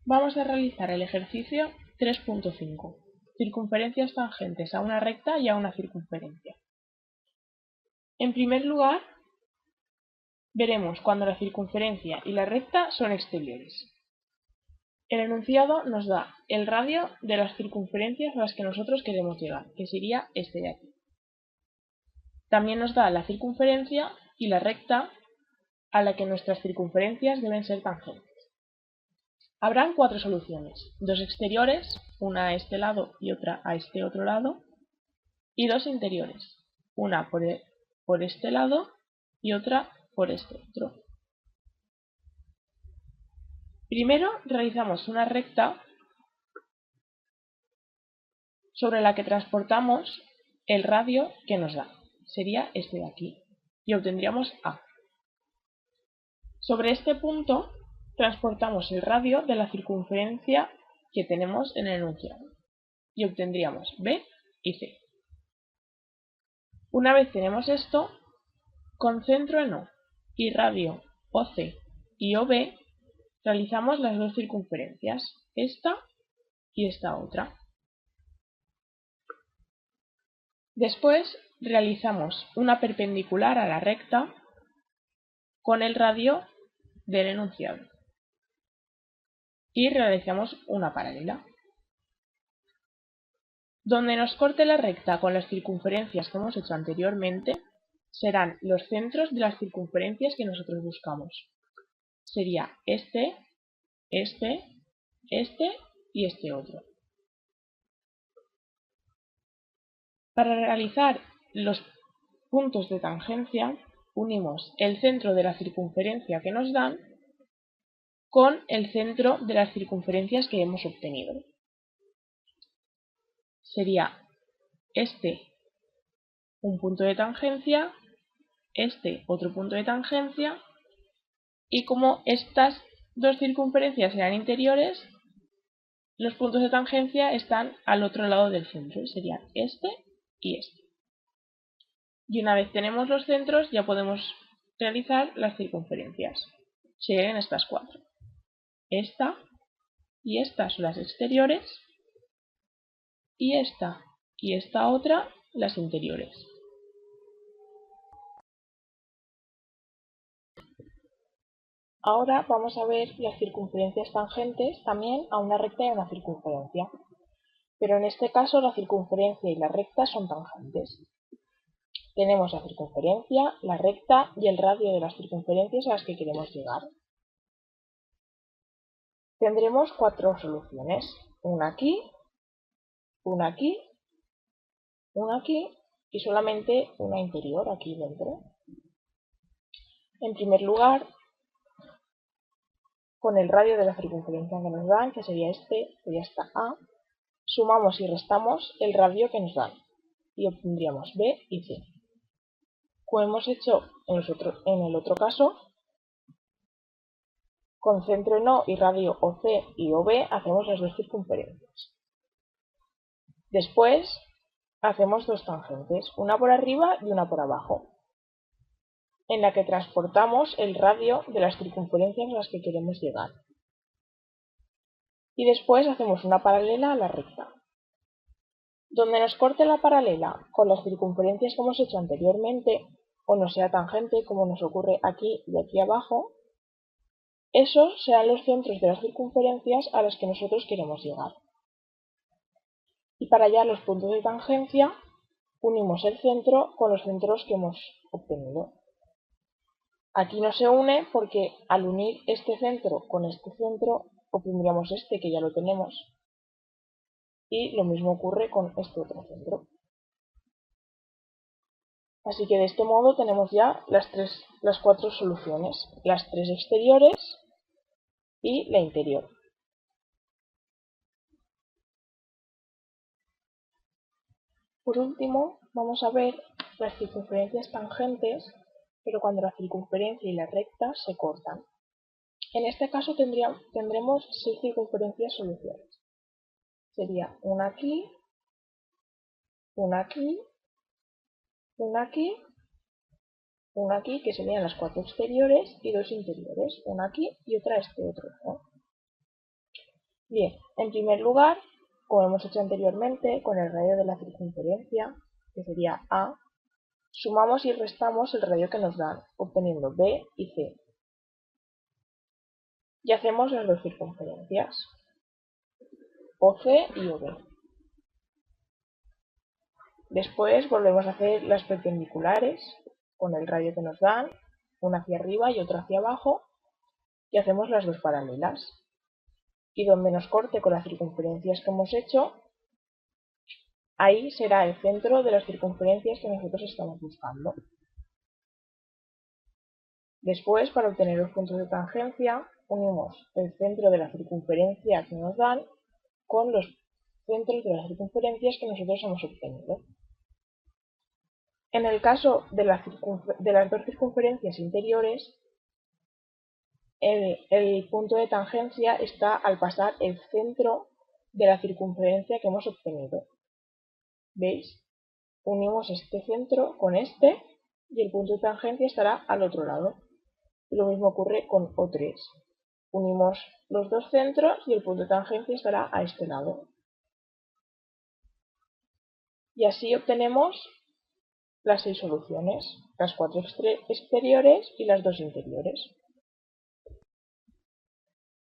Vamos a realizar el ejercicio 3.5. Circunferencias tangentes a una recta y a una circunferencia. En primer lugar, veremos cuando la circunferencia y la recta son exteriores. El enunciado nos da el radio de las circunferencias a las que nosotros queremos llegar, que sería este de aquí. También nos da la circunferencia y la recta a la que nuestras circunferencias deben ser tangentes. Habrán 4 soluciones, 2 exteriores, una a este lado y otra a este otro lado, y 2 interiores, una por este lado y otra por este otro. Primero realizamos una recta sobre la que transportamos el radio que nos da, sería este de aquí, y obtendríamos A. Sobre este punto transportamos el radio de la circunferencia que tenemos en el enunciado, y obtendríamos B y C. Una vez tenemos esto, con centro en O y radio OC y OB, realizamos las dos circunferencias, esta y esta otra. Después realizamos una perpendicular a la recta con el radio del enunciado y realizamos una paralela. Donde nos corte la recta con las circunferencias que hemos hecho anteriormente serán los centros de las circunferencias que nosotros buscamos. Sería este y este otro. Para realizar los puntos de tangencia, unimos el centro de la circunferencia que nos dan con el centro de las circunferencias que hemos obtenido. Sería este un punto de tangencia, este otro punto de tangencia, y como estas dos circunferencias eran interiores, los puntos de tangencia están al otro lado del centro, serían este y este. Y una vez tenemos los centros ya podemos realizar las circunferencias. Serían estas 4. Esta y esta son las exteriores y esta otra las interiores. Ahora vamos a ver las circunferencias tangentes también a una recta y a una circunferencia. Pero en este caso la circunferencia y la recta son tangentes. Tenemos la circunferencia, la recta y el radio de las circunferencias a las que queremos llegar. Tendremos 4 soluciones, una aquí, una aquí, una aquí y solamente una interior aquí dentro. En primer lugar, con el radio de la circunferencia que nos dan, que sería este, sería esta A, sumamos y restamos el radio que nos dan y obtendríamos B y C. Como hemos hecho en el otro caso, con centro en O y radio OC y OB hacemos las dos circunferencias. Después hacemos dos tangentes, una por arriba y una por abajo, en la que transportamos el radio de las circunferencias a las que queremos llegar. Y después hacemos una paralela a la recta. Donde nos corte la paralela con las circunferencias que hemos hecho anteriormente, o no sea tangente como nos ocurre aquí y aquí abajo, esos serán los centros de las circunferencias a las que nosotros queremos llegar. Y para hallar los puntos de tangencia, unimos el centro con los centros que hemos obtenido. Aquí no se une porque al unir este centro con este centro, obtendríamos este que ya lo tenemos. Y lo mismo ocurre con este otro centro. Así que de este modo tenemos ya las 4 soluciones, las 3 exteriores y la interior. Por último, vamos a ver las circunferencias tangentes, pero cuando la circunferencia y la recta se cortan. En este caso tendremos 6 circunferencias soluciones. Sería una aquí, una aquí, una aquí, una aquí, que serían las 4 exteriores, y 2 interiores, una aquí y otra a este otro lado. primer lugar, como hemos hecho anteriormente, con el radio de la circunferencia, que sería A, sumamos y restamos el radio que nos dan, obteniendo B y C. Y hacemos las dos circunferencias, OC y OB. Después volvemos a hacer las perpendiculares, con el radio que nos dan, una hacia arriba y otra hacia abajo, y hacemos las dos paralelas. Y donde nos corte con las circunferencias que hemos hecho, ahí será el centro de las circunferencias que nosotros estamos buscando. Después, para obtener los puntos de tangencia, unimos el centro de la circunferencia que nos dan con los centros de las circunferencias que nosotros hemos obtenido. En el caso de las dos circunferencias interiores, el punto de tangencia está al pasar el centro de la circunferencia que hemos obtenido. ¿Veis? Unimos este centro con este y el punto de tangencia estará al otro lado. Y lo mismo ocurre con O3. Unimos los dos centros y el punto de tangencia estará a este lado. Y así obtenemos las 6 soluciones, las 4 exteriores y las 2 interiores.